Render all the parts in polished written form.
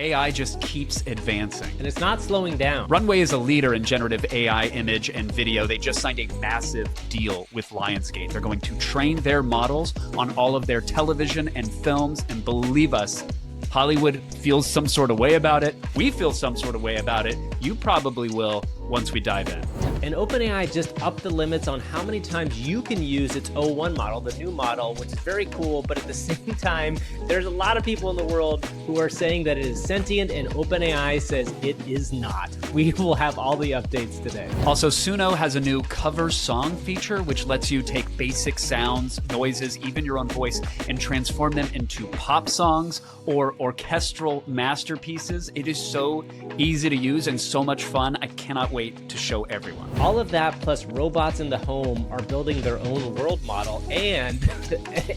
AI just keeps advancing. And it's not slowing down. Runway is a leader in generative AI image and video. They just signed a massive deal with Lionsgate. They're going to train their models on all of their television and films, and believe us, Hollywood feels some sort of way about it. We feel some sort of way about it. You probably will once we dive in. And OpenAI just upped the limits on how many times you can use its O1 model, the new model, which is very cool. But at the same time, there's a lot of people in the world who are saying that it is sentient, and OpenAI says it is not. We will have all the updates today. Also, Suno has a new cover song feature, which lets you take basic sounds, noises, even your own voice, and transform them into pop songs or orchestral masterpieces. It is so easy to use and so much fun. I cannot wait to show everyone. All of that plus robots in the home are building their own world model, and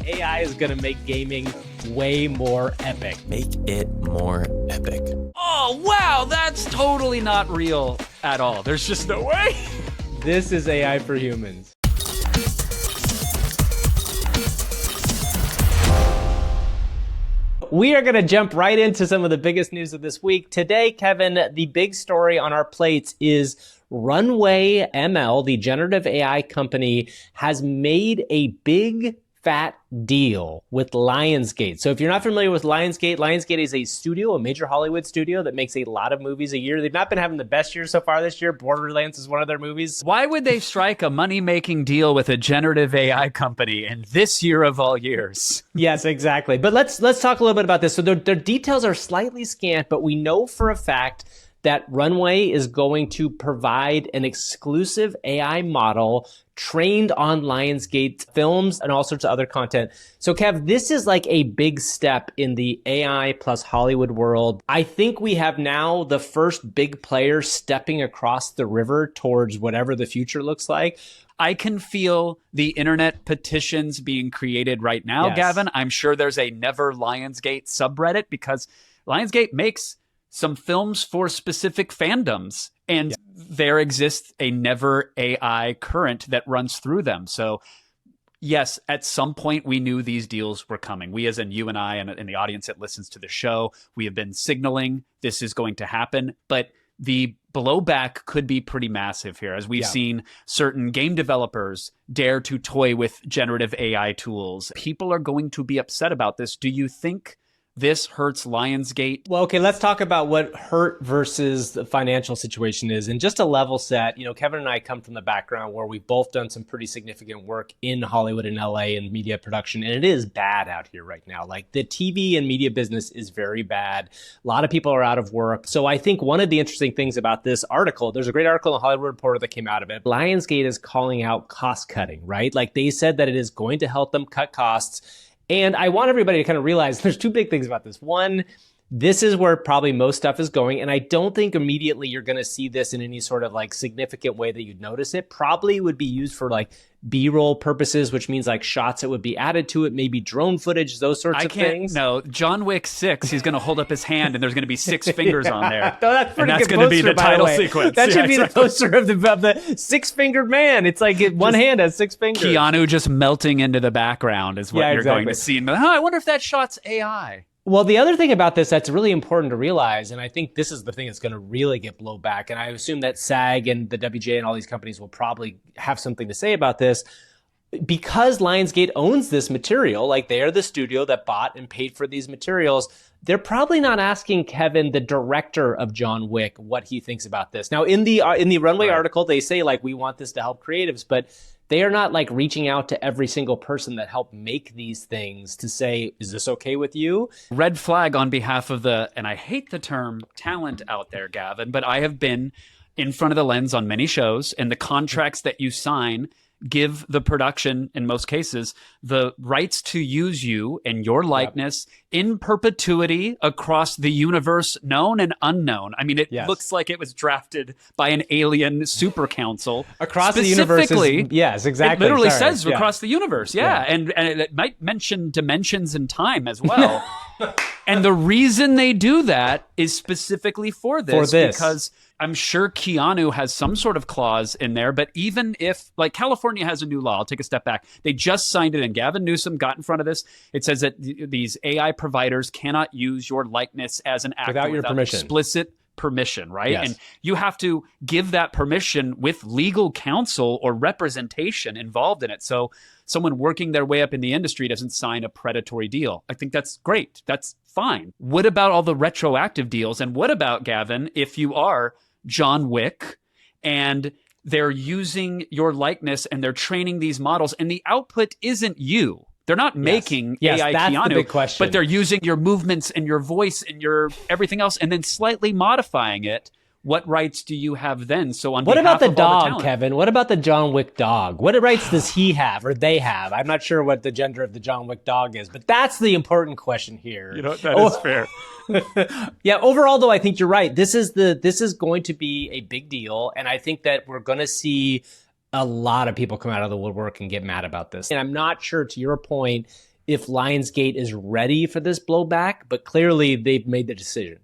AI is going to make gaming way more epic. Make it more epic. Oh, wow, that's totally not real at all. There's just no way. This is AI for humans. We are going to jump right into some of the biggest news of this week. Today, Kevin, the big story on our plates is Runway ML, the generative AI company, has made a big fat deal with Lionsgate. So if you're not familiar with Lionsgate, Lionsgate is a studio, a major Hollywood studio that makes a lot of movies a year. They've not been having the best year so far this year. Borderlands is one of their movies. Why would they strike a money-making deal with a generative AI company in this year of all years? Yes, exactly. But let's talk a little bit about this. So their details are slightly scant, but we know for a fact that Runway is going to provide an exclusive AI model trained on Lionsgate films and all sorts of other content. So Kev, this is like a big step in the AI plus Hollywood world. I think we have now the first big player stepping across the river towards whatever the future looks like. I can feel the internet petitions being created right now, Yes. Gavin. I'm sure there's a Never Lionsgate subreddit because Lionsgate makes some films for specific fandoms, and there exists a Never AI current that runs through them. So yes, at some point we knew these deals were coming. We, as in you and I and the audience that listens to the show, we have been signaling this is going to happen, but the blowback could be pretty massive here, as we've seen certain game developers dare to toy with generative AI tools. People are going to be upset about this. Do you think this hurts Lionsgate? Well, okay, let's talk about what hurt versus the financial situation is. And just a level set, you know, Kevin and I come from the background where we've both done some pretty significant work in Hollywood and LA and media production. And it is bad out here right now. Like the TV and media business is very bad. A lot of people are out of work. So I think one of the interesting things about this article, there's a great article in the Hollywood Reporter that came out of it. Lionsgate is calling out cost cutting, right? Like they said that it is going to help them cut costs. And I want everybody to kind of realize there's two big things about this. One, this is where probably most stuff is going. And I don't think immediately you're going to see this in any sort of like significant way that you'd notice it. Probably would be used for like B-roll purposes, which means like shots that would be added to it, maybe drone footage, those sorts of things. No, John Wick 6, he's going to hold up his hand and there's going to be 6 fingers on there. No, that's pretty and that's good going to be poster, the by title way. sequence. That should be exactly. the poster of the six-fingered man. It's like one hand has 6 fingers. Keanu just melting into the background is what you're going to see. And I wonder if that shot's AI. Well, the other thing about this that's really important to realize, and I think this is the thing that's going to really get blowback, and I assume that SAG and the WGA and all these companies will probably have something to say about this, because Lionsgate owns this material, like they are the studio that bought and paid for these materials, they're probably not asking Kevin, the director of John Wick, what he thinks about this. Now, in the Runway article, they say like, we want this to help creatives, but they are not like reaching out to every single person that helped make these things to say, is this okay with you? Red flag on behalf of the, and I hate the term talent out there, Gavin, but I have been in front of the lens on many shows, and the contracts that you sign give the production, in most cases, the rights to use you and your likeness in perpetuity across the universe, known and unknown. I mean, it looks like it was drafted by an alien super council. Across the universe. Yes, exactly. It literally says across the universe. And it might mention dimensions and time as well. And the reason they do that is specifically for this. Because I'm sure Keanu has some sort of clause in there, but even if, like, California has a new law, I'll take a step back. They just signed it, and Gavin Newsom got in front of this. It says that these AI providers cannot use your likeness as an actor without your permission. Explicit permission, right? Yes. And you have to give that permission with legal counsel or representation involved in it. So someone working their way up in the industry doesn't sign a predatory deal. I think that's great. That's fine. What about all the retroactive deals? And what about, Gavin, if you are John Wick and they're using your likeness and they're training these models and the output isn't you? They're not making AI that's Keanu, the big question. but they're using your movements and your voice and your everything else and then slightly modifying it. What rights do you have then? So on what behalf about the of all dog, talent, Kevin? What about the John Wick dog? What rights does he have or they have? I'm not sure what the gender of the John Wick dog is, but that's the important question here. that is fair. Yeah, overall though, I think you're right. This is going to be a big deal, and I think that we're going to see a lot of people come out of the woodwork and get mad about this. And I'm not sure, to your point, if Lionsgate is ready for this blowback, but clearly they've made the decision.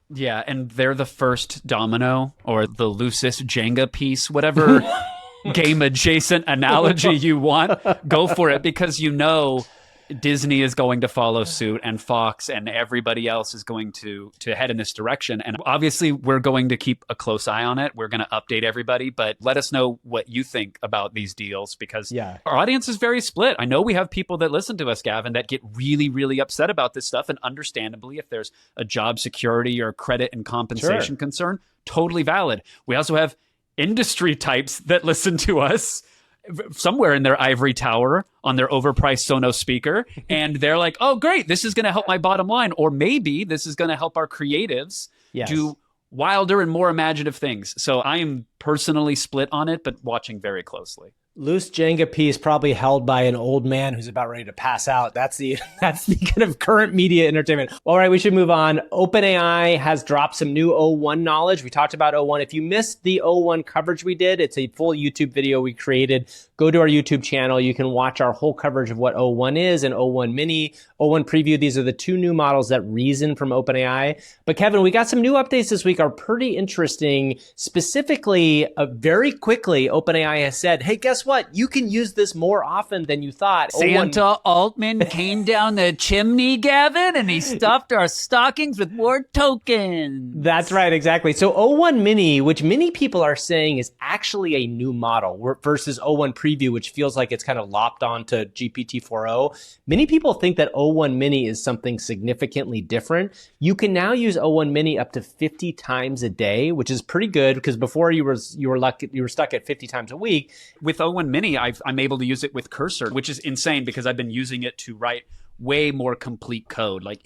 Yeah, and they're the first domino or the loosest Jenga piece, whatever game adjacent analogy you want, go for it, because you know Disney is going to follow suit and Fox and everybody else is going to head in this direction. And obviously we're going to keep a close eye on it. We're going to update everybody, but let us know what you think about these deals, because our audience is very split. I know we have people that listen to us, Gavin, that get really, really upset about this stuff. And understandably, if there's a job security or credit and compensation concern, totally valid. We also have industry types that listen to us somewhere in their ivory tower on their overpriced Suno speaker. And they're like, oh, great, this is going to help my bottom line. Or maybe this is going to help our creatives do wilder and more imaginative things. So I am personally split on it, but watching very closely. Loose Jenga piece probably held by an old man who's about ready to pass out. That's the kind of current media entertainment. All right, we should move on. OpenAI has dropped some new O1 knowledge. We talked about O1. If you missed the O1 coverage we did, it's a full YouTube video we created. Go to our YouTube channel. You can watch our whole coverage of what O1 is and O1 Mini, O1 Preview. These are the two new models that reason from OpenAI. But Kevin, we got some new updates this week, are pretty interesting. Specifically, very quickly, OpenAI has said, hey, guess what? You can use this more often than you thought. Santa Altman came down the chimney, Gavin, and he stuffed our stockings with more tokens. That's right, exactly. So O1 Mini, which many people are saying is actually a new model versus O1 Preview, which feels like it's kind of lopped onto GPT-4o. Many people think that O1 Mini is something significantly different. You can now use O1 Mini up to 50 times a day, which is pretty good, because before you were stuck at 50 times a week. With O1 Mini, I'm able to use it with Cursor, which is insane because I've been using it to write way more complete code. Like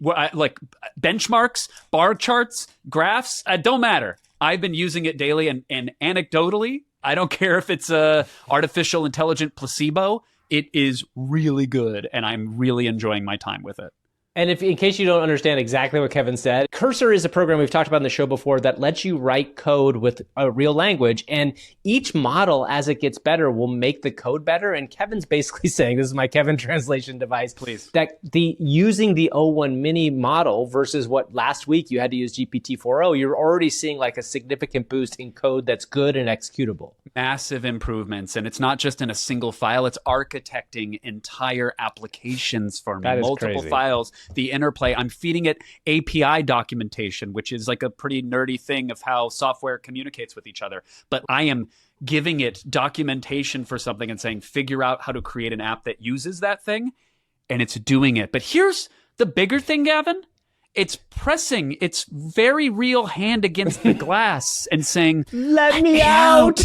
like benchmarks, bar charts, graphs, don't matter. I've been using it daily, and anecdotally, I don't care if it's a artificial intelligent placebo. It is really good, and I'm really enjoying my time with it. And in case you don't understand exactly what Kevin said, Cursor is a program we've talked about in the show before that lets you write code with a real language. And each model, as it gets better, will make the code better. And Kevin's basically saying, this is my Kevin translation device, please, that using the O1 Mini model versus what last week you had to use GPT-4o, you're already seeing like a significant boost in code that's good and executable. Massive improvements. And it's not just in a single file, it's architecting entire applications for me. Multiple files. The interplay. I'm feeding it API documentation, which is like a pretty nerdy thing of how software communicates with each other. But I am giving it documentation for something and saying, figure out how to create an app that uses that thing. And it's doing it. But here's the bigger thing, Gavin. It's pressing its very real hand against the glass and saying, let me out.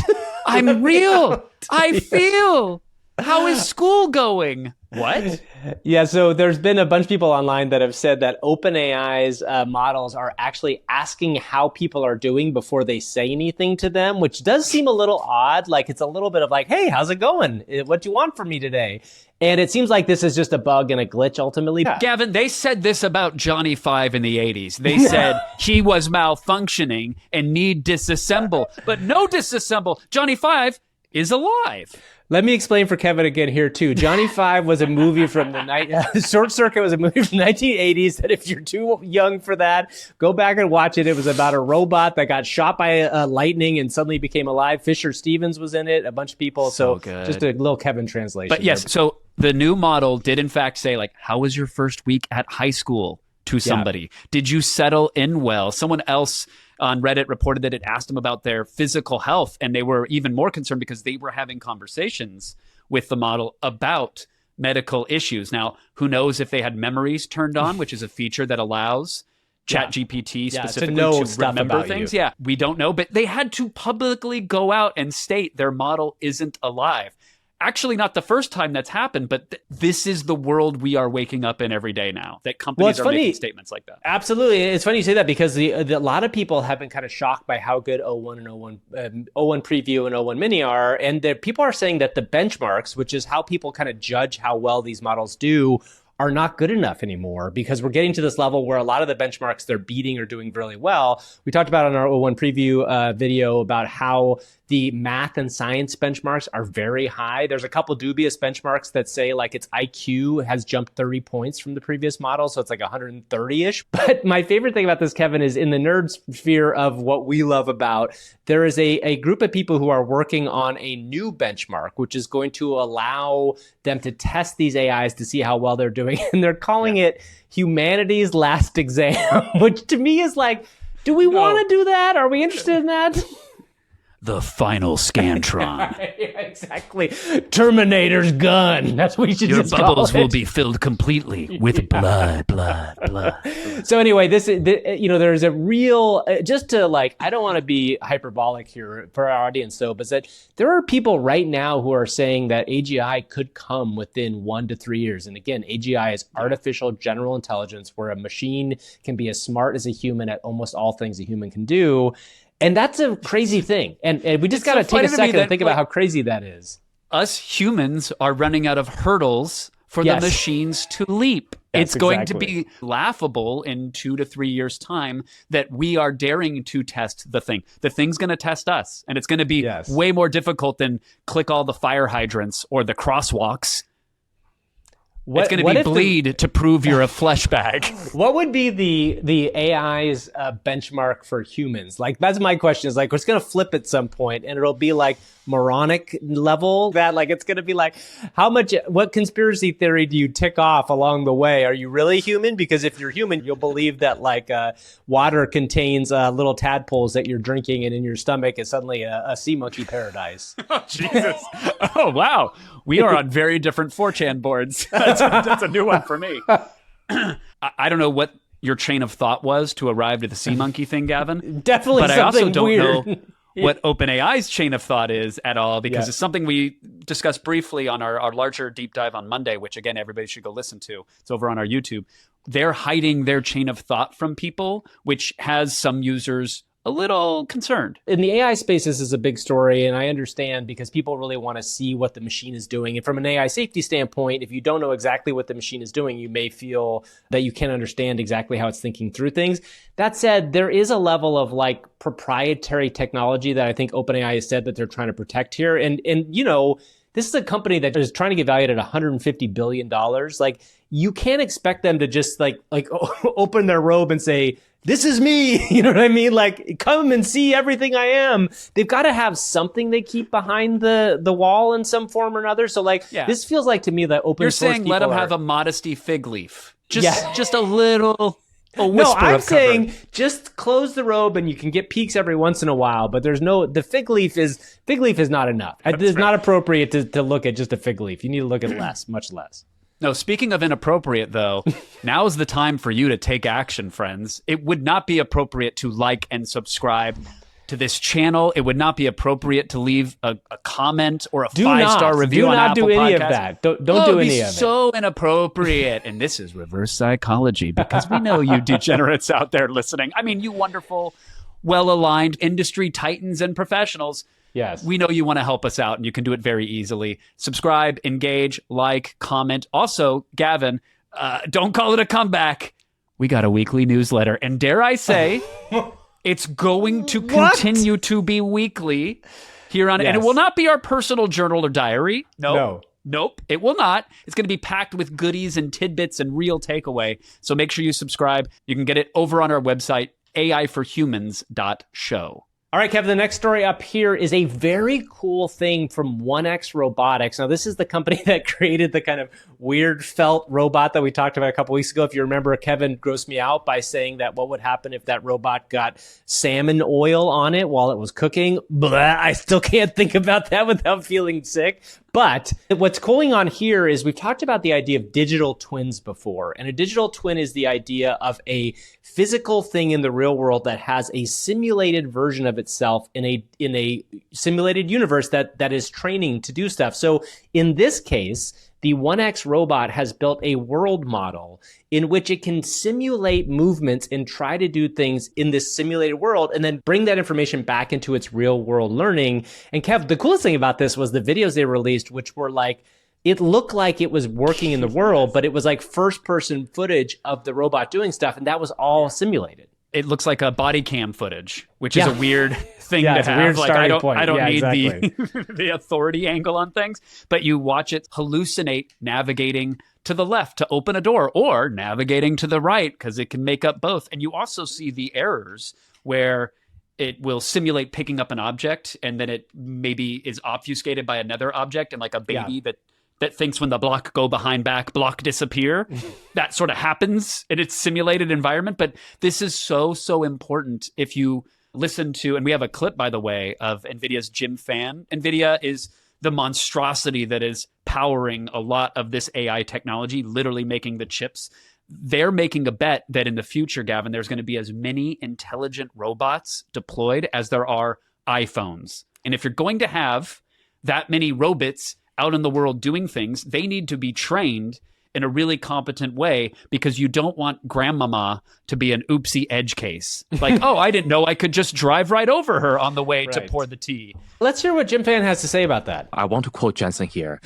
I'm real. I feel. How is school going? What? Yeah, so there's been a bunch of people online that have said that OpenAI's models are actually asking how people are doing before they say anything to them, which does seem a little odd. Like, it's a little bit of like, hey, how's it going? What do you want from me today? And it seems like this is just a bug and a glitch ultimately. Yeah. Gavin, they said this about Johnny Five in the 80s. They said he was malfunctioning and need disassemble, but no disassemble. Johnny Five is alive. Let me explain for Kevin again here too. Johnny Five was a movie from the Short Circuit was a movie from the 1980s that if you're too young for that, go back and watch it. It was about a robot that got shot by lightning and suddenly became alive. Fisher Stevens was in it, a bunch of people. So good. Just a little Kevin translation. But yes, so the new model did in fact say, like, how was your first week at high school to somebody? Yeah. Did you settle in well? Someone else on Reddit reported that it asked them about their physical health, and they were even more concerned because they were having conversations with the model about medical issues. Now, who knows if they had memories turned on, which is a feature that allows ChatGPT specifically to remember things. Yeah, we don't know, but they had to publicly go out and state their model isn't alive. Actually, not the first time that's happened, but this is the world we are waking up in every day now, that companies are making statements like that. Absolutely. It's funny you say that because a lot of people have been kind of shocked by how good O1 and O1 Preview and O1 Mini are. And people are saying that the benchmarks, which is how people kind of judge how well these models do, are not good enough anymore, because we're getting to this level where a lot of the benchmarks they're beating are doing really well. We talked about on our O1 Preview video about how the math and science benchmarks are very high. There's a couple dubious benchmarks that say like its IQ has jumped 30 points from the previous model, so it's like 130-ish. But my favorite thing about this, Kevin, is in the nerd sphere of what we love about, there is a group of people who are working on a new benchmark, which is going to allow them to test these AIs to see how well they're doing. And they're calling it Humanity's Last Exam, which to me is like, do we want to do that? Are we interested in that? The final Scantron. Yeah, exactly. Terminator's gun. That's what we should just call it. Your bubbles will be filled completely with blood. So anyway, there's a real, just to like, I don't want to be hyperbolic here for our audience though, but that there are people right now who are saying that AGI could come within 1 to 3 years. And again, AGI is artificial general intelligence, where a machine can be as smart as a human at almost all things a human can do. And that's a crazy thing. And we just got to take a second and think about how crazy that is. Us humans are running out of hurdles for the machines to leap. It's going to be laughable in 2 to 3 years' time that we are daring to test the thing. The thing's going to test us. And it's going to be way more difficult than click all the fire hydrants or the crosswalks. It's going to be bleed to prove you're a flesh bag. What would be the AI's benchmark for humans? Like, that's my question. Is like, it's going to flip at some point, and it'll be like moronic level. That like, it's going to be like, what conspiracy theory do you tick off along the way? Are you really human? Because if you're human, you'll believe that like water contains little tadpoles that you're drinking, and in your stomach is suddenly a sea monkey paradise. Oh, Jesus. Oh, wow. We are on very different 4chan boards. That's a new one for me. I don't know what your chain of thought was to arrive at the sea monkey thing, Gavin. Definitely but something I also don't weird. know what OpenAI's chain of thought is at all, because it's something we discussed briefly on our larger deep dive on Monday, which, again, everybody should go listen to. It's over on our YouTube. They're hiding their chain of thought from people, which has some users a little concerned. In the AI space, this is a big story, and I understand because people really want to see what the machine is doing. And from an AI safety standpoint, if you don't know exactly what the machine is doing, you may feel that you can't understand exactly how it's thinking through things. That said, there is a level of like proprietary technology that I think OpenAI has said that they're trying to protect here. And you know, this is a company that is trying to get valued at $150 billion. Like, you can't expect them to just like open their robe and say, this is me, you know what I mean? Like, come and see everything I am. They've got to have something they keep behind the wall in some form or another. So like, this feels like to me that open source people You're saying let them have a modesty fig leaf. Just a little, a whisper of cover. No, I'm saying just close the robe and you can get peeks every once in a while, but the fig leaf is not enough. It's not appropriate to look at just a fig leaf. You need to look at less, much less. No, speaking of inappropriate, though, now is the time for you to take action, friends. It would not be appropriate to like and subscribe to this channel. It would not be appropriate to leave a comment or a 5-star review on Apple Podcasts. Do not do any of that. Don't do any of it. So inappropriate. And this is reverse psychology, because we know you degenerates out there listening. I mean, you wonderful, well-aligned industry titans and professionals. Yes. We know you want to help us out, and you can do it very easily. Subscribe, engage, like, comment. Also, Gavin, don't call it a comeback. We got a weekly newsletter. And dare I say, it's going to continue to be weekly. here on it. And it will not be our personal journal or diary. No. Nope, it will not. It's going to be packed with goodies and tidbits and real takeaway. So make sure you subscribe. You can get it over on our website, aiforhumans.show. All right, Kevin, the next story up here is a very cool thing from 1X Robotics. Now, this is the company that created the kind of weird felt robot that we talked about a couple weeks ago. If you remember, Kevin grossed me out by saying that what would happen if that robot got salmon oil on it while it was cooking. Blah, I still can't think about that without feeling sick. But what's going on here is we've talked about the idea of digital twins before. And a digital twin is the idea of a physical thing in the real world that has a simulated version of itself in a simulated universe that is training to do stuff. So in this case, the 1X robot has built a world model in which it can simulate movements and try to do things in this simulated world and then bring that information back into its real world learning. And Kev, the coolest thing about this was the videos they released, which were like, it looked like it was working in the world, but it was like first person footage of the robot doing stuff. And that was all simulated. It looks like a body cam footage, which is a weird thing to have. It's a weird starting point. I don't need exactly. the authority angle on things, but you watch it hallucinate navigating to the left to open a door or navigating to the right because it can make up both. And you also see the errors where it will simulate picking up an object and then it maybe is obfuscated by another object, and like a baby that thinks when the block go behind back, block disappear. That sort of happens in its simulated environment. But this is so important. If you listen to, and we have a clip, by the way, of NVIDIA's Jim Fan. NVIDIA is the monstrosity that is powering a lot of this AI technology, literally making the chips. They're making a bet that in the future, Gavin, there's going to be as many intelligent robots deployed as there are iPhones. And if you're going to have that many robots out in the world doing things, they need to be trained in a really competent way, because you don't want grandmama to be an oopsie edge case. Like, oh, I didn't know I could just drive right over her on the way to pour the tea. Let's hear what Jim Fan has to say about that. I want to quote Jensen here.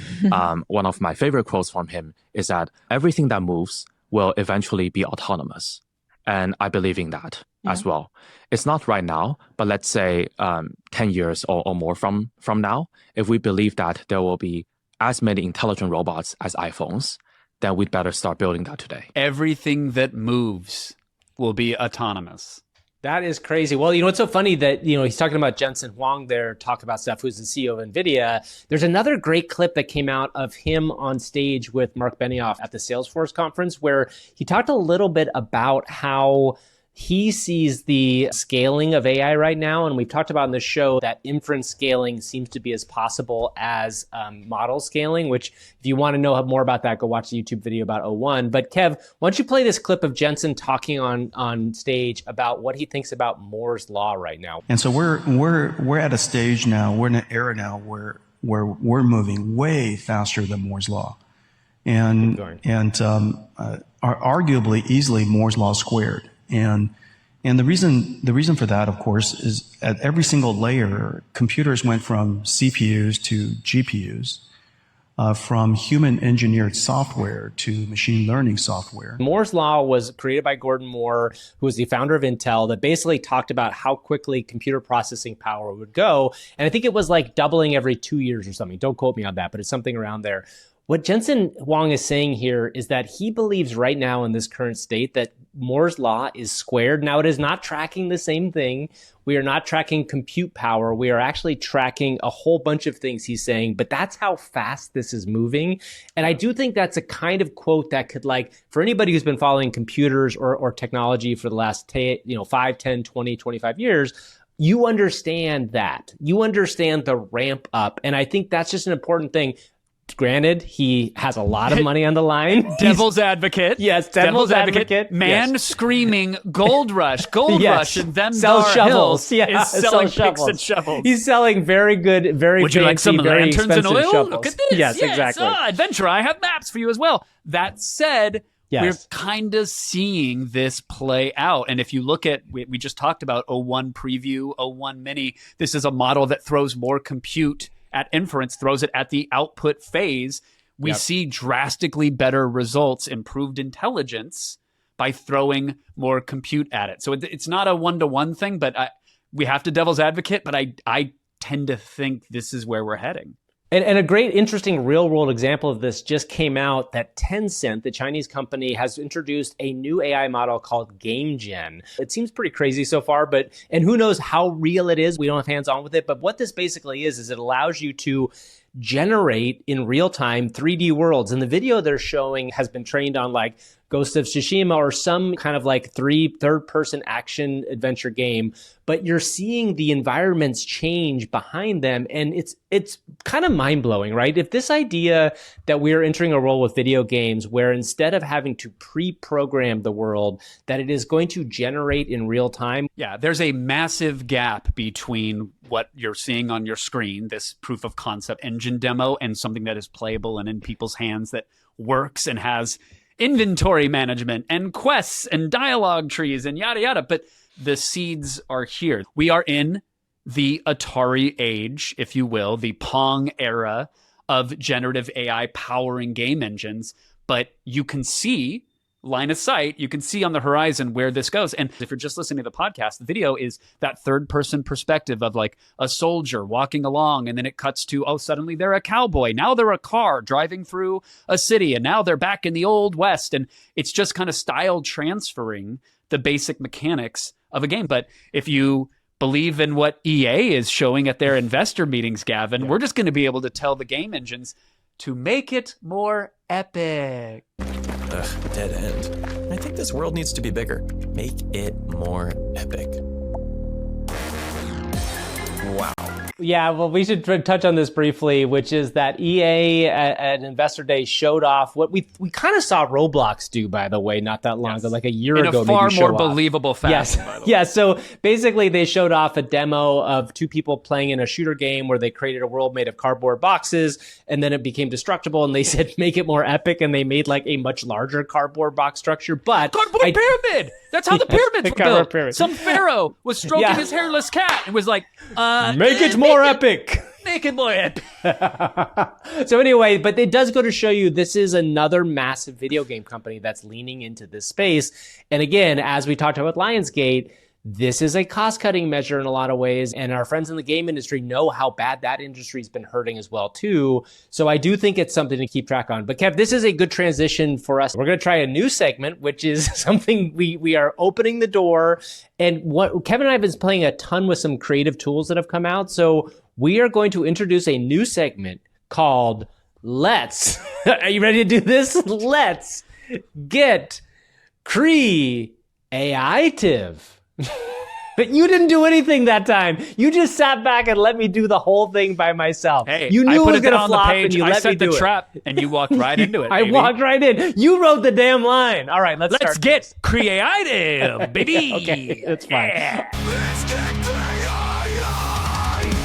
One of my favorite quotes from him is that everything that moves will eventually be autonomous. And I believe in that as well. It's not right now, but let's say 10 years or more from now, if we believe that there will be as many intelligent robots as iPhones, then we'd better start building that today. Everything that moves will be autonomous. That is crazy. Well, you know, it's so funny that, you know, he's talking about Jensen Huang there, talk about stuff, who's the CEO of NVIDIA. There's another great clip that came out of him on stage with Mark Benioff at the Salesforce conference, where he talked a little bit about how he sees the scaling of AI right now. And we've talked about in the show that inference scaling seems to be as possible as model scaling, which if you want to know more about that, go watch the YouTube video about O1. But Kev, why don't you play this clip of Jensen talking on stage about what he thinks about Moore's Law right now. And so we're at a stage now, we're in an era now where we're moving way faster than Moore's Law. And are arguably easily Moore's Law squared. And the reason for that, of course, is at every single layer, computers went from CPUs to GPUs, from human engineered software to machine learning software. Moore's Law was created by Gordon Moore, who was the founder of Intel, that basically talked about how quickly computer processing power would go. And I think it was like doubling every 2 years or something. Don't quote me on that, but it's something around there. What Jensen Huang is saying here is that he believes right now in this current state that Moore's Law is squared. Now, it is not tracking the same thing. We are not tracking compute power. We are actually tracking a whole bunch of things, he's saying, but that's how fast this is moving. And I do think that's a kind of quote that could, like, for anybody who's been following computers or technology for the last 5, 10, 20, 25 years, you understand that. You understand the ramp up. And I think that's just an important thing. Granted, he has a lot of money on the line. Devil's advocate. Yes, devil's advocate. Man screaming gold rush, gold rush, and them sells shovels. Is selling picks and shovels. He's selling very good, very Would you like some lanterns and oil? Shovels. Look at this. Yes, exactly. Adventure. I have maps for you as well. That said, yes, we're kind of seeing this play out. And if you look at, we just talked about O1 Preview, O1 Mini. This is a model that throws more compute at inference, throws it at the output phase. We see drastically better results, improved intelligence by throwing more compute at it. So it's not a one-to-one thing, but we have to devil's advocate, but I tend to think this is where we're heading. And a great, interesting real-world example of this just came out that Tencent, the Chinese company, has introduced a new AI model called Game Gen. It seems pretty crazy so far, and who knows how real it is. We don't have hands-on with it. But what this basically is it allows you to generate in real time 3D worlds. And the video they're showing has been trained on like Ghost of Tsushima or some kind of like third-person action adventure game, but you're seeing the environments change behind them, and it's kind of mind-blowing, right? If this idea that we're entering a world with video games where instead of having to pre-program the world, that it is going to generate in real time. Yeah, there's a massive gap between what you're seeing on your screen, this proof of concept engine demo, and something that is playable and in people's hands that works and has inventory management and quests and dialogue trees and yada yada. But the seeds are here. We are in the Atari age, if you will, the Pong era of generative AI powering game engines. But you can see line of sight, you can see on the horizon where this goes. And if you're just listening to the podcast, the video is that third person perspective of like a soldier walking along, and then it cuts to, oh, suddenly they're a cowboy. Now they're a car driving through a city, and now they're back in the old West. And it's just kind of style transferring the basic mechanics of a game. But if you believe in what EA is showing at their investor meetings, Gavin, we're just going to be able to tell the game engines to make it more epic. Ugh, dead end. I think this world needs to be bigger. Make it more epic. Wow. Yeah, well, we should touch on this briefly, which is that EA at Investor Day showed off what we kind of saw Roblox do, by the way, not that long ago, like a year ago. In a far more believable fashion. Yes. Yeah. So basically, they showed off a demo of two people playing in a shooter game where they created a world made of cardboard boxes, and then it became destructible. And they said make it more epic, and they made like a much larger cardboard box structure. But cardboard pyramid. That's how the pyramids were built. Pyramid. Some pharaoh was stroking his hairless cat and was like, make it more epic. Make it more epic. So anyway, but it does go to show you this is another massive video game company that's leaning into this space. And again, as we talked about with Lionsgate, this is a cost-cutting measure in a lot of ways, and our friends in the game industry know how bad that industry's been hurting as well, too. So I do think it's something to keep track on. But Kev, this is a good transition for us. We're going to try a new segment, which is something we are opening the door. And what Kevin and I have been playing a ton with some creative tools that have come out. So we are going to introduce a new segment called Let's, are you ready to do this? Let's get creative. But you didn't do anything that time. You just sat back and let me do the whole thing by myself. Hey, you knew I put it was it going to on flop, the page. and you I let me set do the it. trap, and you walked right into it. I baby. walked right in. You wrote the damn line. All right, let's get creative, baby. Okay, that's fine. Yeah.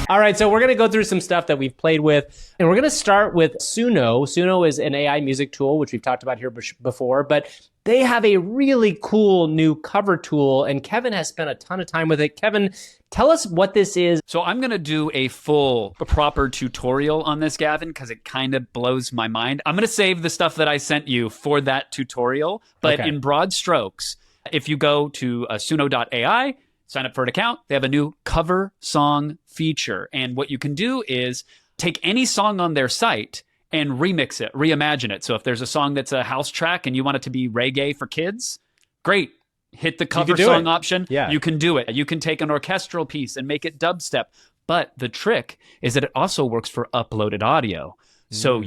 All right, so we're going to go through some stuff that we've played with, and we're going to start with Suno. Suno is an AI music tool, which we've talked about here before, but they have a really cool new cover tool, and Kevin has spent a ton of time with it. Kevin, tell us what this is. So I'm going to do a proper tutorial on this, Gavin, because it kind of blows my mind. I'm going to save the stuff that I sent you for that tutorial, but in broad strokes, if you go to suno.ai, sign up for an account, they have a new cover song feature. And what you can do is take any song on their site and remix it, reimagine it. So if there's a song that's a house track and you want it to be reggae for kids, great. Hit the cover song option. Yeah. You can do it. You can take an orchestral piece and make it dubstep. But the trick is that it also works for uploaded audio. So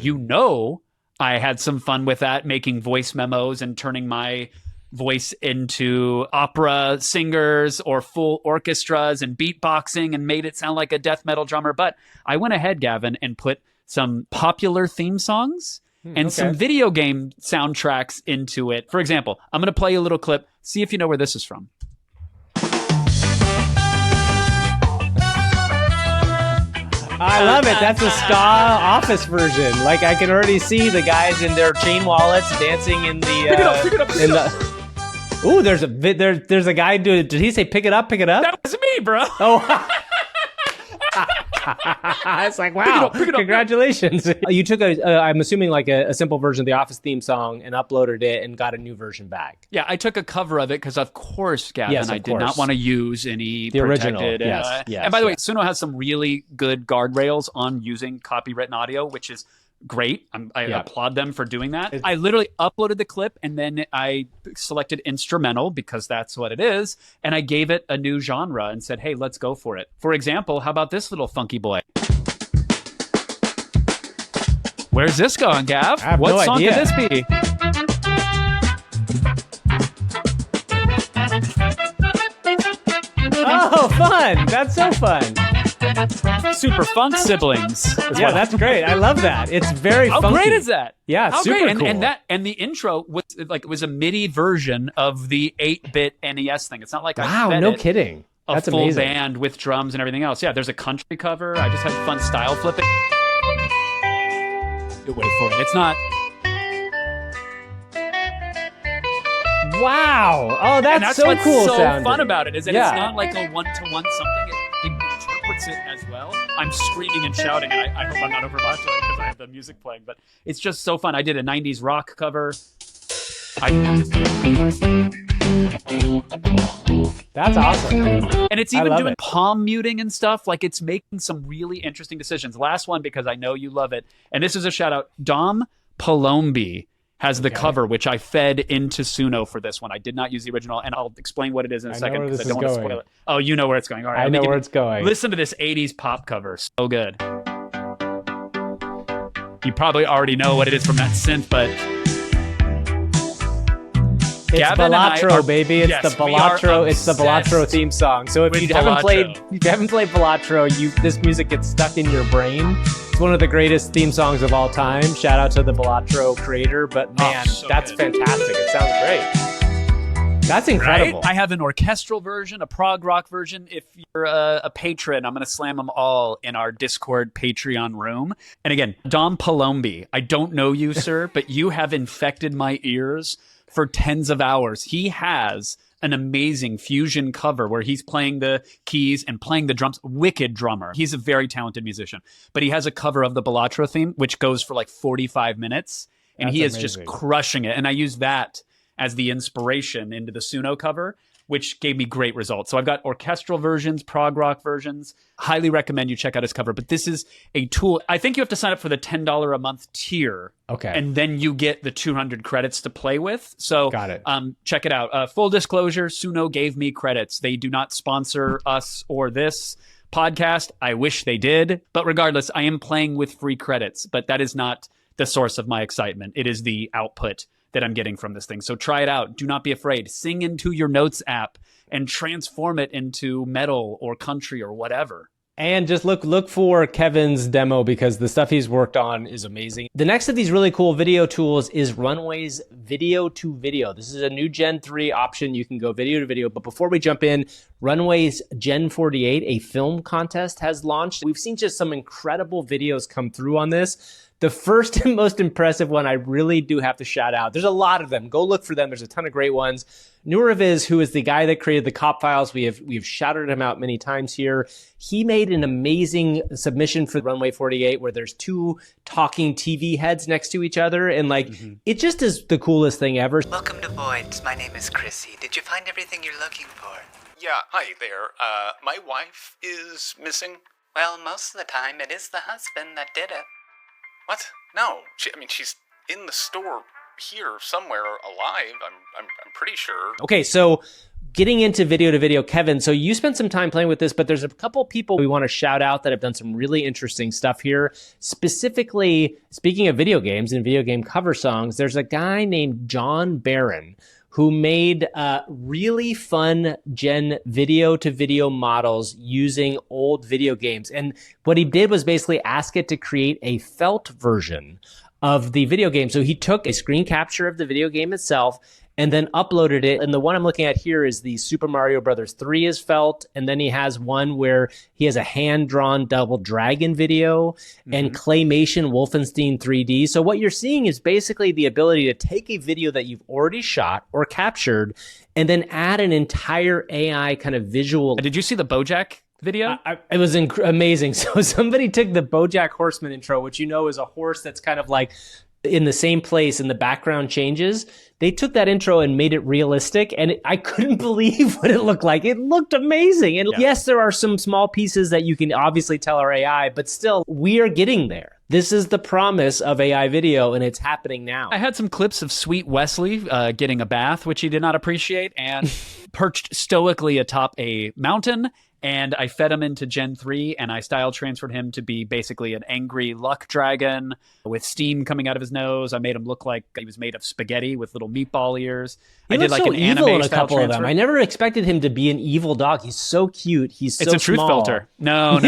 I had some fun with that, making voice memos and turning my voice into opera singers or full orchestras and beatboxing and made it sound like a death metal drummer. But I went ahead, Gavin, and put some popular theme songs and some video game soundtracks into it. For example, I'm going to play a little clip. See if you know where this is from. I love it. That's a ska office version. Like I can already see the guys in their chain wallets dancing in the. Pick it up. Ooh, there's a guy doing. Did he say pick it up? Pick it up. That was me, bro. Oh. It's like, wow, congratulations. You took I'm assuming like a simple version of the Office theme song and uploaded it and got a new version back. Yeah, I took a cover of it because, of course, Gavin, I did not want to use any the protected. Original. Yes. And by the way, Suno has some really good guardrails on using copywritten audio, which is great. I applaud them for doing that. I literally uploaded the clip and then I selected instrumental because that's what it is. And I gave it a new genre and said, hey, let's go for it. For example, how about this little funky boy? Where's this going, Gav? What song could this be? Oh, fun. That's so fun. Super Funk Siblings. Yeah, that's great. I love that. It's very funky. How great is that? Yeah, How super great. cool. And the intro was a MIDI version of the 8-bit NES thing. It's not like no kidding. That's a full amazing band with drums and everything else. Yeah, there's a country cover. I just had fun style flipping. Wait for it. It's not. Wow. Oh, that's so what's cool. So sounding. fun about it is that it's not like a one-to-one something. It interprets it as well. I'm screaming and shouting, and I hope I'm not overmodulating because I have the music playing. But it's just so fun. I did a 90s rock cover. That's awesome. And it's even doing palm muting and stuff. Like, it's making some really interesting decisions. Last one, because I know you love it. And this is a shout out. Dom Palombi has the cover, which I fed into Suno for this one. I did not use the original, and I'll explain what it is in a second because I don't want to spoil it. Oh, you know where it's going. All right, I know where it's going. Listen to this 80s pop cover. So good. You probably already know what it is from that synth, but it's Gavin Belatro, baby. It's the Belatro. It's the Belatro theme song. So if you haven't played Belatro, this music gets stuck in your brain. It's one of the greatest theme songs of all time. Shout out to the Belatro creator. But man, that's fantastic. It sounds great. That's incredible. Right? I have an orchestral version, a prog rock version. If you're a patron, I'm going to slam them all in our Discord Patreon room. And again, Dom Palombi, I don't know you, sir, but you have infected my ears for tens of hours. He has an amazing fusion cover where he's playing the keys and playing the drums. Wicked drummer. He's a very talented musician. But he has a cover of the Belatro theme, which goes for like 45 minutes. And he is just crushing it. And I use that as the inspiration into the Suno cover, which gave me great results. So I've got orchestral versions, prog rock versions. Highly recommend you check out his cover. But this is a tool. I think you have to sign up for the $10 a month tier. Okay. And then you get the 200 credits to play with. So got it. Check it out. Full disclosure, Suno gave me credits. They do not sponsor us or this podcast. I wish they did. But regardless, I am playing with free credits. But that is not the source of my excitement. It is the output that I'm getting from this thing. So try it out. Do not be afraid. Sing into your Notes app and transform it into metal or country or whatever. And just look for Kevin's demo because the stuff he's worked on is amazing. The next of these really cool video tools is Runway's video to video. This is a new Gen 3 option. You can go video to video. But before we jump in, Runway's Gen 48, a film contest, has launched. We've seen just some incredible videos come through on this. The first and most impressive one I really do have to shout out. There's a lot of them. Go look for them. There's a ton of great ones. NeuralViz, who is the guy that created the cop files, we've shouted him out many times here. He made an amazing submission for Runway 48 where there's two talking TV heads next to each other. And it just is the coolest thing ever. Welcome to Voids. My name is Chrissy. Did you find everything you're looking for? Yeah, hi there. My wife is missing. Well, most of the time it is the husband that did it. What? No. She's in the store here somewhere alive. I'm pretty sure. Okay, so getting into video to video, Kevin, so you spent some time playing with this, but there's a couple people we want to shout out that have done some really interesting stuff here. Specifically, speaking of video games and video game cover songs, there's a guy named John Barron who made really fun Gen video to video models using old video games. And what he did was basically ask it to create a felt version of the video game. So he took a screen capture of the video game itself and then uploaded it. And the one I'm looking at here is the Super Mario Brothers 3 is felt. And then he has one where he has a hand-drawn Double Dragon video and claymation Wolfenstein 3D. So what you're seeing is basically the ability to take a video that you've already shot or captured and then add an entire AI kind of visual. Did you see the BoJack video? It was amazing. So somebody took the BoJack Horseman intro, which is a horse that's kind of like in the same place and the background changes. They took that intro and made it realistic, and I couldn't believe what it looked like. It looked amazing. And yes, there are some small pieces that you can obviously tell are AI, but still, we are getting there. This is the promise of AI video, and it's happening now. I had some clips of Sweet Wesley getting a bath, which he did not appreciate, and perched stoically atop a mountain. And I fed him into Gen 3, and I style transferred him to be basically an angry luck dragon with steam coming out of his nose. I made him look like he was made of spaghetti with little meatball ears. I did like an anime in a couple of them. I never expected him to be an evil dog. He's so cute. He's so small. It's a truth filter. No,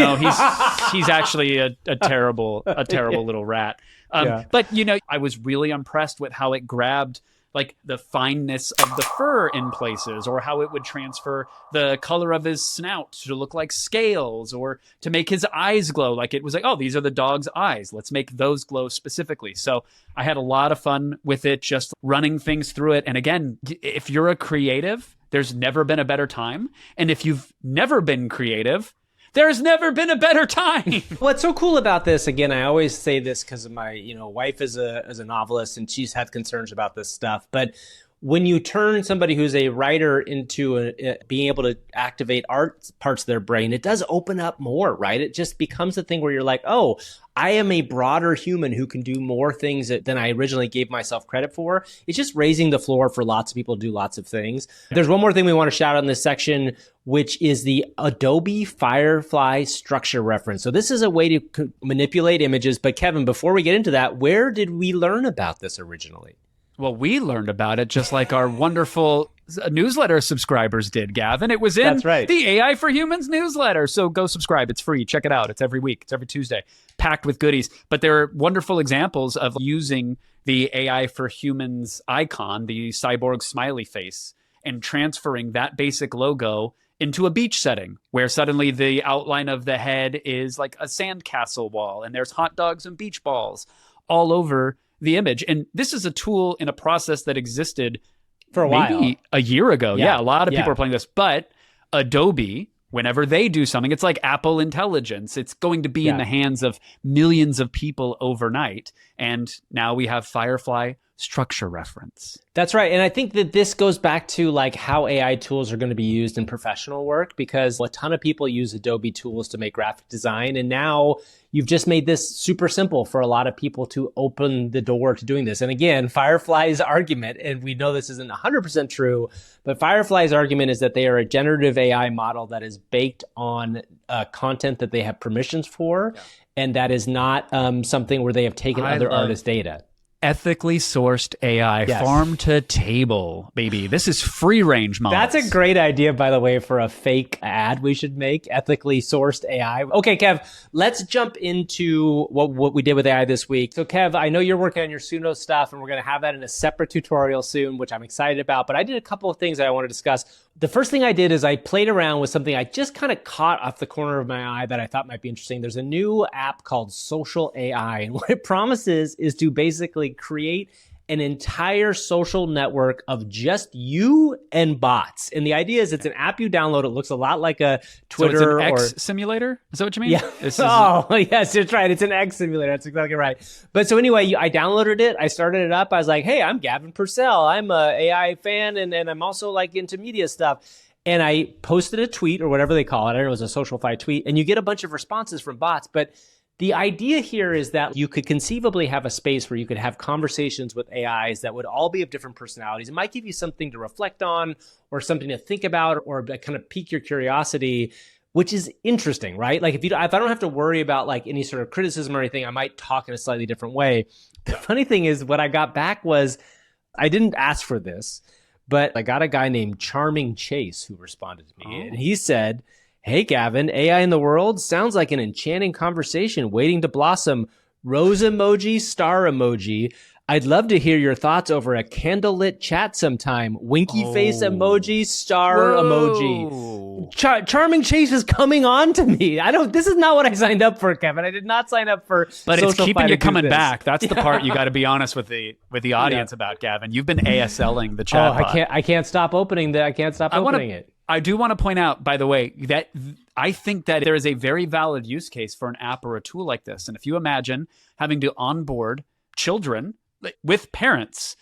he's actually a terrible little rat. But I was really impressed with how it grabbed like the fineness of the fur in places, or how it would transfer the color of his snout to look like scales, or to make his eyes glow. Like it was like, oh, these are the dog's eyes. Let's make those glow specifically. So I had a lot of fun with it, just running things through it. And again, if you're a creative, there's never been a better time. And if you've never been creative, there's never been a better time. What's so cool about this, again, I always say this because my wife is a novelist, and she's had concerns about this stuff. But when you turn somebody who's a writer into being able to activate art parts of their brain, it does open up more, right? It just becomes a thing where you're like, oh, I am a broader human who can do more things than I originally gave myself credit for. It's just raising the floor for lots of people to do lots of things. There's one more thing we want to shout out in this section, which is the Adobe Firefly structure reference. So this is a way to manipulate images. But Kevin, before we get into that, where did we learn about this originally? Well, we learned about it just like our wonderful newsletter subscribers did, Gavin. It was in the AI for Humans newsletter. So go subscribe. It's free. Check it out. It's every week. It's every Tuesday. Packed with goodies. But there are wonderful examples of using the AI for Humans icon, the cyborg smiley face, and transferring that basic logo into a beach setting where suddenly the outline of the head is like a sandcastle wall, and there's hot dogs and beach balls all over the image. And this is a tool in a process that existed for a while, maybe a year ago. Yeah, a lot of people are playing this. But Adobe, whenever they do something, it's like Apple Intelligence. It's going to be in the hands of millions of people overnight. And now we have Firefly structure reference. That's right. And I think that this goes back to like how AI tools are going to be used in professional work, because a ton of people use Adobe tools to make graphic design. And now you've just made this super simple for a lot of people to open the door to doing this. And again, Firefly's argument, and we know this isn't 100% true, but Firefly's argument is that they are a generative AI model that is baked on content that they have permissions for. And that is not something where they have taken other artists' data. Ethically sourced AI, farm to table, baby. This is free range models. That's a great idea, by the way, for a fake ad we should make. Ethically sourced AI. Okay, Kev, let's jump into what we did with AI this week. So, Kev, I know you're working on your Suno stuff, and we're going to have that in a separate tutorial soon, which I'm excited about. But I did a couple of things that I want to discuss. The first thing I did is I played around with something I just kind of caught off the corner of my eye that I thought might be interesting. There's a new app called SocialAI, and what it promises is to basically create an entire social network of just you and bots. And the idea is it's an app you download. It looks a lot like a Twitter. So it's an X simulator? Is that what you mean? Yeah. Yes, that's right. It's an X simulator. That's exactly right. But so anyway, I downloaded it. I started it up. I was like, hey, I'm Gavin Purcell. I'm a AI fan, and I'm also like into media stuff. And I posted a tweet, or whatever they call it. I don't know, it was a SocialFi tweet. And you get a bunch of responses from bots. But the idea here is that you could conceivably have a space where you could have conversations with AIs that would all be of different personalities. It might give you something to reflect on, or something to think about, or kind of pique your curiosity, which is interesting, right? Like if I don't have to worry about like any sort of criticism or anything, I might talk in a slightly different way. The funny thing is, what I got back was, I didn't ask for this, but I got a guy named Charming Chase who responded to me, and he said, hey, Gavin, AI in the world sounds like an enchanting conversation waiting to blossom. Rose emoji, star emoji. I'd love to hear your thoughts over a candlelit chat sometime. Winky face emoji, star emoji. Charming Chase is coming on to me. This is not what I signed up for, Kevin. I did not sign up for. But it's keeping you coming back. That's the part you got to be honest with the audience about, Gavin. You've been ASLing the chat. I can't stop opening it. I do want to point out, by the way, that I think that there is a very valid use case for an app or a tool like this. And if you imagine having to onboard children with parents,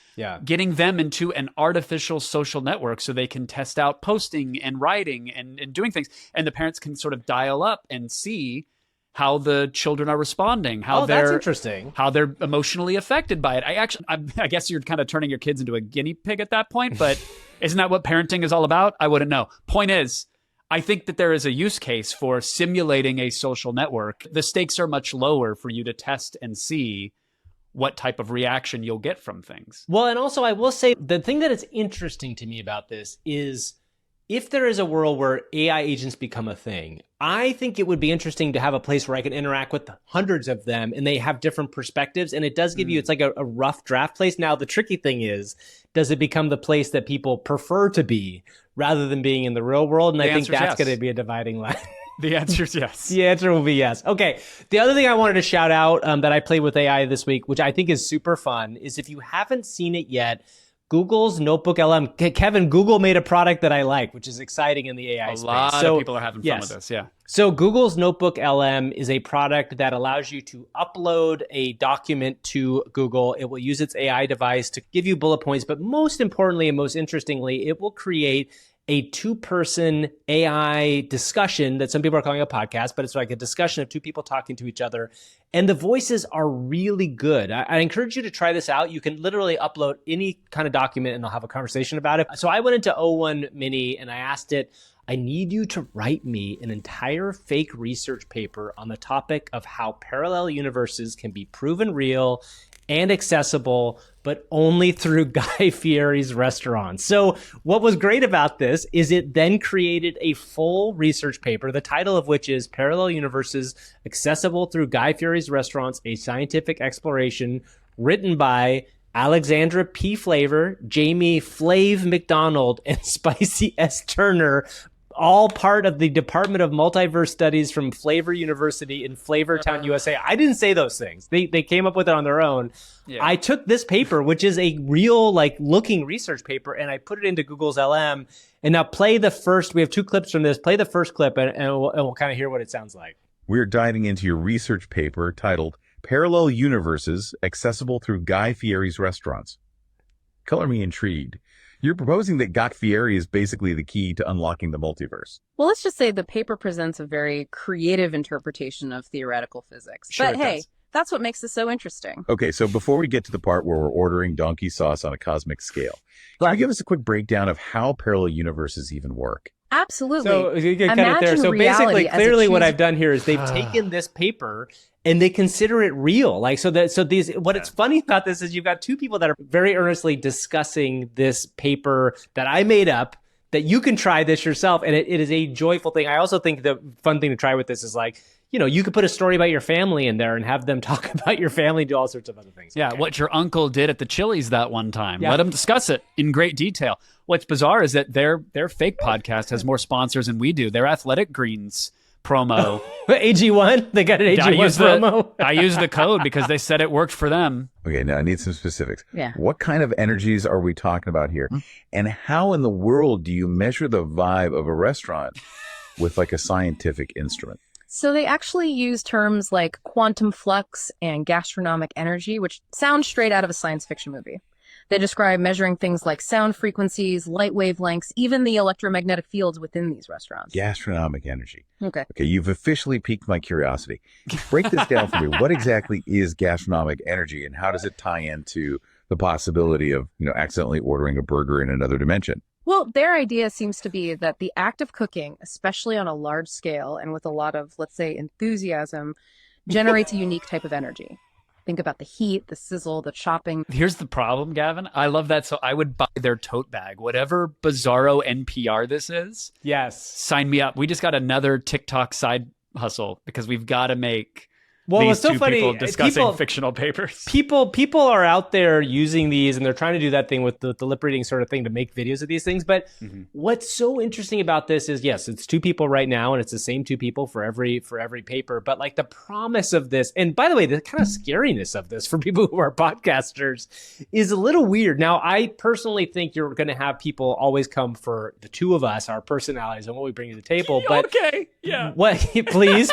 getting them into an artificial social network so they can test out posting and writing and doing things, and the parents can sort of dial up and see how the children are responding, that's interesting, how they're emotionally affected by it. I guess you're kind of turning your kids into a guinea pig at that point, but isn't that what parenting is all about? I wouldn't know. Point is, I think that there is a use case for simulating a social network. The stakes are much lower for you to test and see what type of reaction you'll get from things. Well, and also I will say the thing that is interesting to me about this is if there is a world where AI agents become a thing, I think it would be interesting to have a place where I can interact with hundreds of them and they have different perspectives. And it does give you, it's like a rough draft place. Now, the tricky thing is, does it become the place that people prefer to be rather than being in the real world? And I think that's going to be a dividing line. The answer is yes. The answer will be yes. Okay. The other thing I wanted to shout out that I played with AI this week, which I think is super fun, is if you haven't seen it yet, Google's NotebookLM. Kevin, Google made a product that I like, which is exciting in the AI space. A lot of people are having fun with this, yeah. So Google's NotebookLM is a product that allows you to upload a document to Google. It will use its AI device to give you bullet points, but most importantly and most interestingly, it will create a two-person AI discussion that some people are calling a podcast, but it's like a discussion of two people talking to each other. And the voices are really good. I encourage you to try this out. You can literally upload any kind of document and they'll have a conversation about it. So I went into O1 Mini and I asked it, I need you to write me an entire fake research paper on the topic of how parallel universes can be proven real and accessible, but only through Guy Fieri's restaurants. So what was great about this is it then created a full research paper, the title of which is Parallel Universes Accessible Through Guy Fieri's Restaurants, a Scientific Exploration, written by Alexandra P. Flavor, Jamie Flav McDonald, and Spicy S. Turner, all part of the Department of Multiverse Studies from Flavor University in Flavortown, USA. I didn't say those things. They came up with it on their own. Yeah. I took this paper, which is a real looking research paper, and I put it into Google's LM. And now play the first, we have two clips from this. Play the first clip and we'll kind of hear what it sounds like. We're diving into your research paper titled Parallel Universes Accessible Through Guy Fieri's Restaurants. Color me intrigued. You're proposing that Guy Fieri is basically the key to unlocking the multiverse. Well, let's just say the paper presents a very creative interpretation of theoretical physics. Sure, but hey, that's what makes this so interesting. Okay, so before we get to the part where we're ordering donkey sauce on a cosmic scale, can you give us a quick breakdown of how parallel universes even work? Absolutely. So you can cut it there. So basically, clearly what I've done here is they've taken this paper and they consider it real. What's funny about this is you've got two people that are very earnestly discussing this paper that I made up, that you can try this yourself. And it is a joyful thing. I also think the fun thing to try with this is you could put a story about your family in there and have them talk about your family, do all sorts of other things. Yeah, what your uncle did at the Chili's that one time. Yeah. Let them discuss it in great detail. What's bizarre is that their fake podcast has more sponsors than we do. Their Athletic Greens promo. AG1? They got an AG1 promo? I used the code because they said it worked for them. Okay, now I need some specifics. Yeah. What kind of energies are we talking about here? And how in the world do you measure the vibe of a restaurant with a scientific instrument? So they actually use terms like quantum flux and gastronomic energy, which sound straight out of a science fiction movie. They describe measuring things like sound frequencies, light wavelengths, even the electromagnetic fields within these restaurants. Gastronomic energy. Okay, you've officially piqued my curiosity. Break this down for me. What exactly is gastronomic energy and how does it tie into the possibility of, accidentally ordering a burger in another dimension? Well, their idea seems to be that the act of cooking, especially on a large scale and with a lot of, let's say, enthusiasm, generates a unique type of energy. Think about the heat, the sizzle, the chopping. Here's the problem, Gavin. I love that. So I would buy their tote bag, whatever bizarro NPR this is. Yes. Sign me up. We just got another TikTok side hustle because we've got to make Well, these what's so two funny, people discussing fictional papers. People are out there using these, and they're trying to do that thing with the lip reading sort of thing to make videos of these things. But what's so interesting about this is, yes, it's two people right now, and it's the same two people for every paper. But like the promise of this, and by the way, the kind of scariness of this for people who are podcasters is a little weird. Now, I personally think you're going to have people always come for the two of us, our personalities, and what we bring to the table. But okay, yeah. What? Please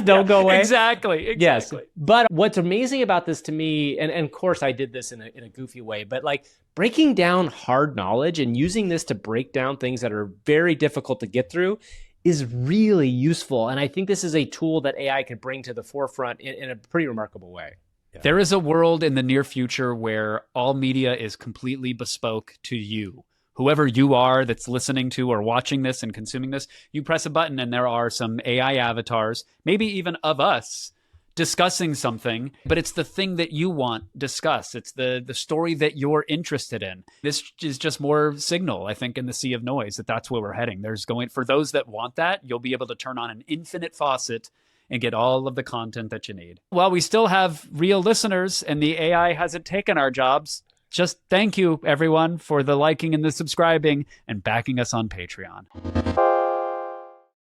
don't go away. Exactly. Yes. But what's amazing about this to me, and of course I did this in a goofy way, but like breaking down hard knowledge and using this to break down things that are very difficult to get through is really useful. And I think this is a tool that AI can bring to the forefront in a pretty remarkable way. Yeah. There is a world in the near future where all media is completely bespoke to you. Whoever you are that's listening to or watching this and consuming this, you press a button and there are some AI avatars, maybe even of us, discussing something, but it's the thing that you want discussed. It's the story that you're interested in. This is just more signal, I think, in the sea of noise that's where we're heading. For those that want that, you'll be able to turn on an infinite faucet and get all of the content that you need. While we still have real listeners and the AI hasn't taken our jobs, just thank you, everyone, for the liking and the subscribing and backing us on Patreon.